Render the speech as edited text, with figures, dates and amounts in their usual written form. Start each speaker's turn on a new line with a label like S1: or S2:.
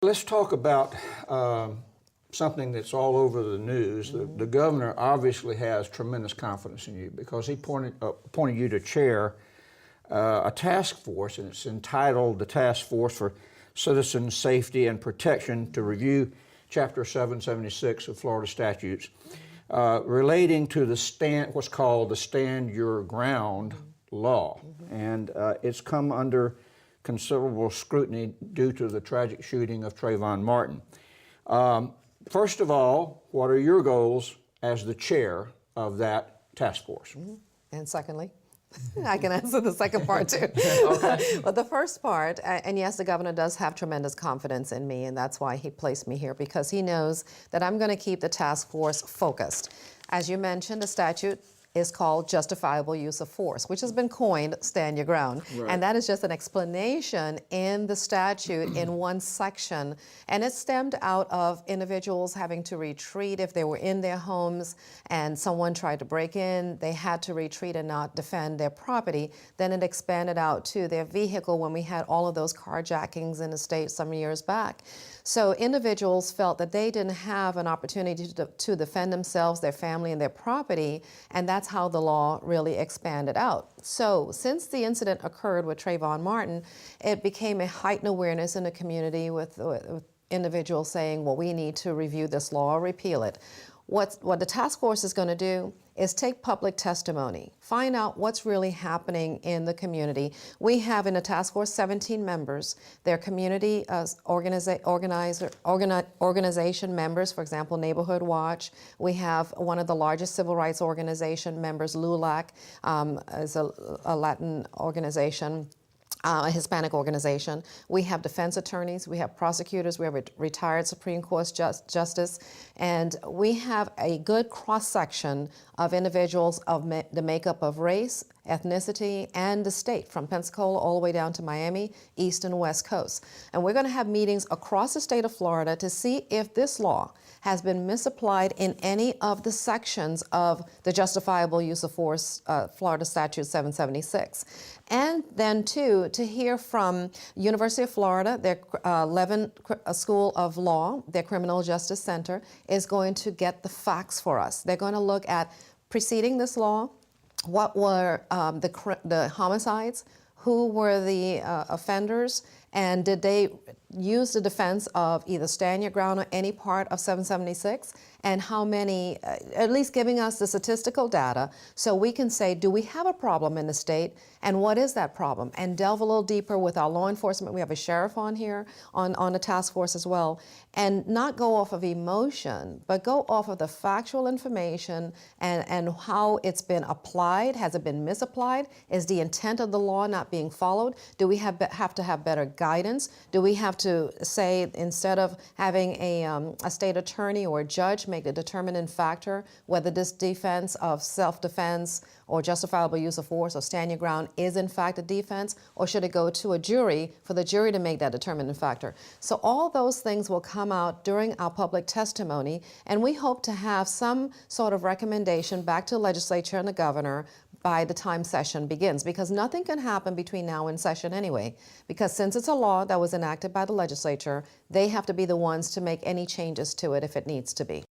S1: Let's talk about something that's all over the news. The governor obviously has tremendous confidence in you because he appointed you to chair a task force, and it's entitled the Task Force for Citizen Safety and Protection to review Chapter 776 of Florida statutes relating to what's called the Stand Your Ground law. And it's come under considerable scrutiny due to the tragic shooting of Trayvon Martin. First of all, what are your goals as the chair of that task force?
S2: And secondly? I can answer the second part too.
S1: Okay.
S2: But the first part, and yes, the governor does have tremendous confidence in me, and that's why he placed me here, because he knows that I'm going to keep the task force focused. As you mentioned, the statute is called justifiable use of force, which has been coined stand your ground.
S1: Right.
S2: And that is just an explanation in the statute in one section. And it stemmed out of individuals having to retreat if they were in their homes and someone tried to break in, they had to retreat and not defend their property. Then it expanded out to their vehicle when we had all of those carjackings in the state some years back. So individuals felt that they didn't have an opportunity to defend themselves, their family, and their property, and that's how the law really expanded out. So since the incident occurred with Trayvon Martin, it became a heightened awareness in the community with individuals saying, well, we need to review this law or repeal it. What the task force is going to do is take public testimony, find out what's really happening in the community. We have in the task force 17 members. They're community organization members, for example, Neighborhood Watch. We have one of the largest civil rights organization members, LULAC, is a Latin organization. A Hispanic organization. We have defense attorneys, we have prosecutors, we have a retired Supreme Court justice, and we have a good cross-section of individuals of the makeup of race, ethnicity, and the state, from Pensacola all the way down to Miami, East and West Coast. And we're going to have meetings across the state of Florida to see if this law has been misapplied in any of the sections of the justifiable use of force, Florida Statute 776. And then, too, to hear from University of Florida, their Levin School of Law, their Criminal Justice Center, is going to get the facts for us. They're going to look at preceding this law, what were the homicides, who were the offenders, and did they use the defense of either stand your ground or any part of 776, and how many, at least giving us the statistical data so we can say, do we have a problem in the state, and what is that problem? And delve a little deeper with our law enforcement. We have a sheriff on here, on the task force as well, and not go off of emotion, but go off of the factual information and how it's been applied. Has it been misapplied? Is the intent of the law not being followed? Do we have to have better guidance? Do we have to say, instead of having a state attorney or a judge make the determining factor whether this defense of self-defense or justifiable use of force or stand your ground is in fact a defense, or should it go to a jury for the jury to make that determining factor? So all those things will come out during our public testimony, and we hope to have some sort of recommendation back to the legislature and the governor by the time session begins, because nothing can happen between now and session anyway, because since it's a law that was enacted by the legislature, they have to be the ones to make any changes to it if it needs to be.